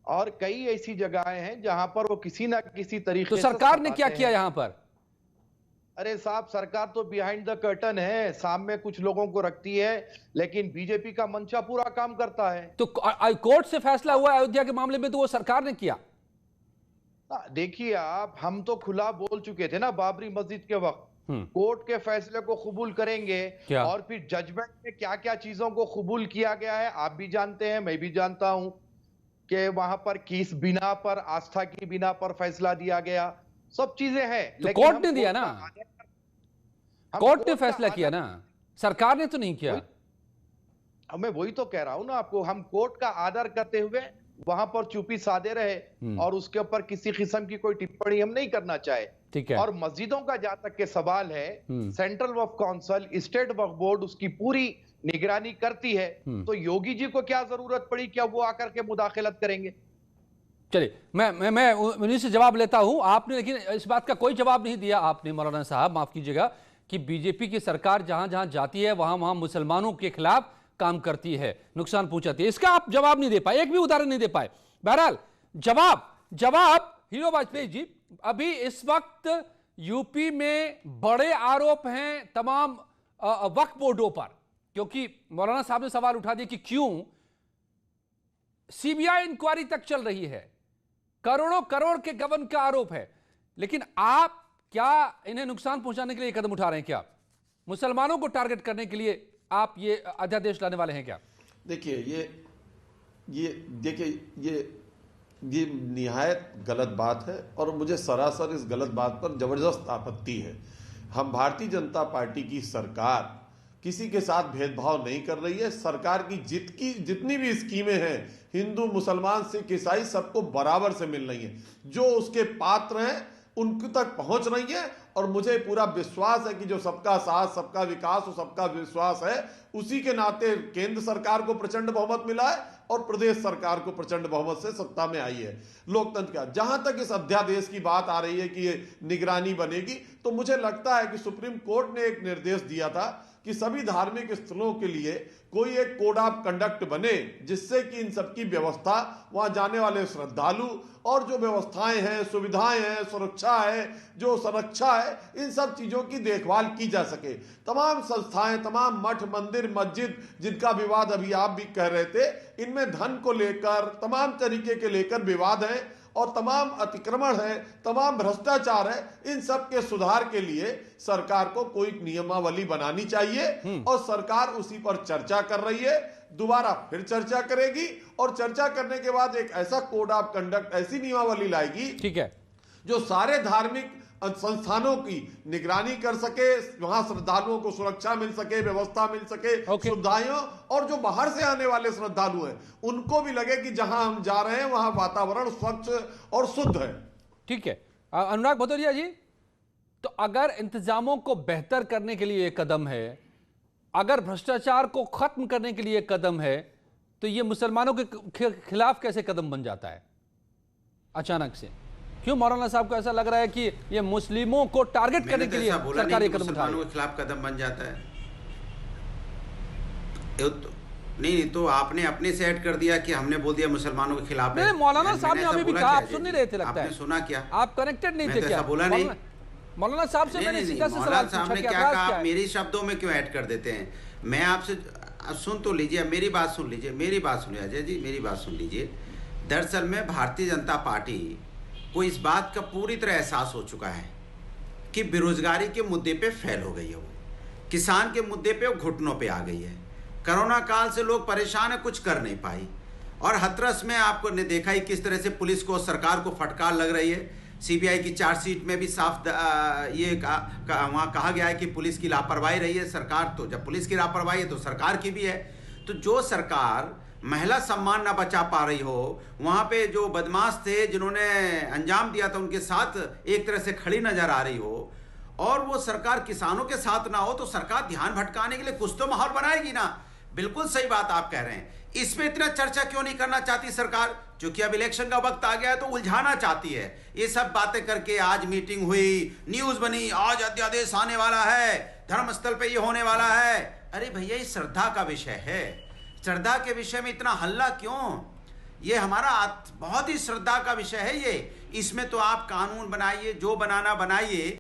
और कई ऐसी जगहें हैं जहां पर वो किसी ना किसी तरीके तो से सरकार ने क्या सताते किया हैं। यहां पर? अरे साहब, सरकार तो बिहाइंड द कर्टन है, सामने कुछ लोगों को रखती है, लेकिन बीजेपी का मंशा पूरा काम करता है। तो कोर्ट से फैसला हुआ अयोध्या के मामले में, तो वो सरकार ने किया। देखिए आप, हम तो खुला बोल चुके थे ना बाबरी मस्जिद के वक्त, कोर्ट के फैसले को कबूल करेंगे। क्या? और फिर जजमेंट में क्या क्या चीजों को कबूल किया गया है आप भी जानते हैं, मैं भी जानता हूं कि वहां पर किस बिना पर, आस्था की बिना पर फैसला दिया गया, सब चीजें हैं। तो लेकिन कोर्ट हम ने दिया कोर्ट ना, का आदर, हम कोर्ट ने कोर्ट का फैसला किया आदर, ना, सरकार ने तो नहीं किया। वही मैं वही तो कह रहा हूं ना आपको, हम कोर्ट का आदर करते हुए वहां पर चुप्पी साधे रहे और उसके ऊपर किसी किस्म की कोई टिप्पणी हम नहीं करना चाहे। ठीक है। और मस्जिदों का जहां तक के सवाल है, सेंट्रल वक्फ काउंसिल, स्टेट वक्फ बोर्ड उसकी पूरी निगरानी करती है, तो योगी जी को क्या जरूरत पड़ी, क्या वो आकर के मुदाखलत करेंगे? चलिए, मैं उन्हीं से जवाब लेता हूं। आपने लेकिन इस बात का कोई जवाब नहीं दिया आपने मौलाना साहब, माफ कीजिएगा, कि बीजेपी की सरकार जहां जहां जाती है वहां वहां मुसलमानों के खिलाफ काम करती है, नुकसान पहुंचाती है। इसका आप जवाब नहीं दे पाए, एक भी उदाहरण नहीं दे पाए। बहरहाल जवाब हीरो वाजपेयी जी, अभी इस वक्त यूपी में बड़े आरोप हैं तमाम वक्फ बोर्डों पर, क्योंकि मौलाना साहब ने सवाल उठा दिया कि क्यों सीबीआई इंक्वायरी तक चल रही है, करोड़ों करोड़ के गबन का आरोप है, लेकिन आप क्या इन्हें नुकसान पहुंचाने के लिए कदम उठा रहे हैं? क्या मुसलमानों को टारगेट करने के लिए आप ये अध्यादेश लाने वाले हैं क्या? देखिए, ये निहायत गलत बात है और मुझे सरासर इस गलत बात पर जबरदस्त आपत्ति है। हम भारतीय जनता पार्टी की सरकार किसी के साथ भेदभाव नहीं कर रही है। सरकार की जितनी भी स्कीमें हैं, हिंदू, मुसलमान, सिख, ईसाई, सबको बराबर से मिल रही हैं। जो उसके पात्र हैं उनके तक पहुंच रही है और मुझे पूरा विश्वास है कि जो सबका साथ, सबका विकास और सबका विश्वास है, उसी के नाते केंद्र सरकार को प्रचंड बहुमत मिला है और प्रदेश सरकार को प्रचंड बहुमत से सत्ता में आई है। लोकतंत्र का जहां तक इस अध्यादेश की बात आ रही है कि ये निगरानी बनेगी, तो मुझे लगता है कि सुप्रीम कोर्ट ने एक निर्देश दिया था कि सभी धार्मिक स्थलों के लिए कोई एक कोड ऑफ कंडक्ट बने, जिससे कि इन सबकी व्यवस्था, वहां जाने वाले श्रद्धालु और जो व्यवस्थाएं हैं, सुविधाएं हैं, सुरक्षा है, जो संरक्षा है, इन सब चीजों की देखभाल की जा सके। तमाम संस्थाएं, तमाम मठ, मंदिर, मस्जिद, जिनका विवाद अभी आप भी कह रहे थे, इनमें धन को लेकर, तमाम तरीके के लेकर विवाद है और तमाम अतिक्रमण है, तमाम भ्रष्टाचार है। इन सब के सुधार के लिए सरकार को कोई नियमावली बनानी चाहिए और सरकार उसी पर चर्चा कर रही है। दोबारा फिर चर्चा करेगी और चर्चा करने के बाद एक ऐसा कोड ऑफ कंडक्ट, ऐसी नियमावली लाएगी, ठीक है, जो सारे धार्मिक संस्थानों की निगरानी कर सके, वहां श्रद्धालुओं को सुरक्षा मिल सके, व्यवस्था मिल सके, सुविधाएं, और जो बाहर से आने वाले श्रद्धालु हैं उनको भी लगे कि जहां हम जा रहे हैं वहां वातावरण स्वच्छ और शुद्ध है। ठीक है। अनुराग भदौरिया जी, तो अगर इंतजामों को बेहतर करने के लिए एक कदम है, अगर भ्रष्टाचार को खत्म करने के लिए एक कदम है, तो ये मुसलमानों के खिलाफ कैसे कदम बन जाता है अचानक से? क्यों मौलाना साहब को ऐसा लग रहा है कि ये मुस्लिमों को टारगेट करने के लिए सरकार ये कदम उठा रही है? मुसलमानों के खिलाफ कदम बन जाता है? नहीं, तो आपने अपने से ऐड कर दिया कि हमने बोल दिया मुसलमानों के खिलाफ है। मौलाना साहब ने अभी भी कहा, आप सुन नहीं रहे थे लगता है। आपने सुना क्या? आप कनेक्टेड नहीं थे क्या? बोला नहीं। मौलाना साहब से मैंने सीधा से सवाल पूछा कि क्या कहा, आप मेरे शब्दों में क्यों ऐड कर देते हैं? मैं आपसे सुन तो लीजिए, मेरी बात सुन लीजिए, मेरी बात सुनिए अजय जी, मेरी बात सुन लीजिए। दरअसल में भारतीय जनता पार्टी को इस बात का पूरी तरह एहसास हो चुका है कि बेरोजगारी के मुद्दे पे फेल हो गई है, वो किसान के मुद्दे पे वो घुटनों पे आ गई है। कोरोना काल से लोग परेशान है, कुछ कर नहीं पाई, और हथरस में आपको ने देखा ही किस तरह से पुलिस को, सरकार को फटकार लग रही है। सीबीआई की चार्जशीट में भी साफ वहाँ कहा गया है कि पुलिस की लापरवाही रही है। सरकार तो, जब पुलिस की लापरवाही है तो सरकार की भी है। तो जो सरकार महिला सम्मान ना बचा पा रही हो, वहाँ पे जो बदमाश थे जिन्होंने अंजाम दिया था उनके साथ एक तरह से खड़ी नजर आ रही हो, और वो सरकार किसानों के साथ ना हो, तो सरकार ध्यान भटकाने के लिए कुछ तो माहौल बनाएगी ना। बिल्कुल सही बात आप कह रहे हैं। इस पे इतना चर्चा क्यों नहीं करना चाहती सरकार? क्योंकि अब इलेक्शन का वक्त आ गया है तो उलझाना चाहती है। ये सब बातें करके आज मीटिंग हुई, न्यूज बनी, आज अध्यादेश आने वाला है, धर्मस्थल पे ये होने वाला है। अरे भैया, ये श्रद्धा का विषय है, श्रद्धा के विषय में इतना हल्ला क्यों? ये हमारा बहुत ही श्रद्धा का विषय है ये। इसमें तो आप कानून बनाइए, जो बनाना बनाइए।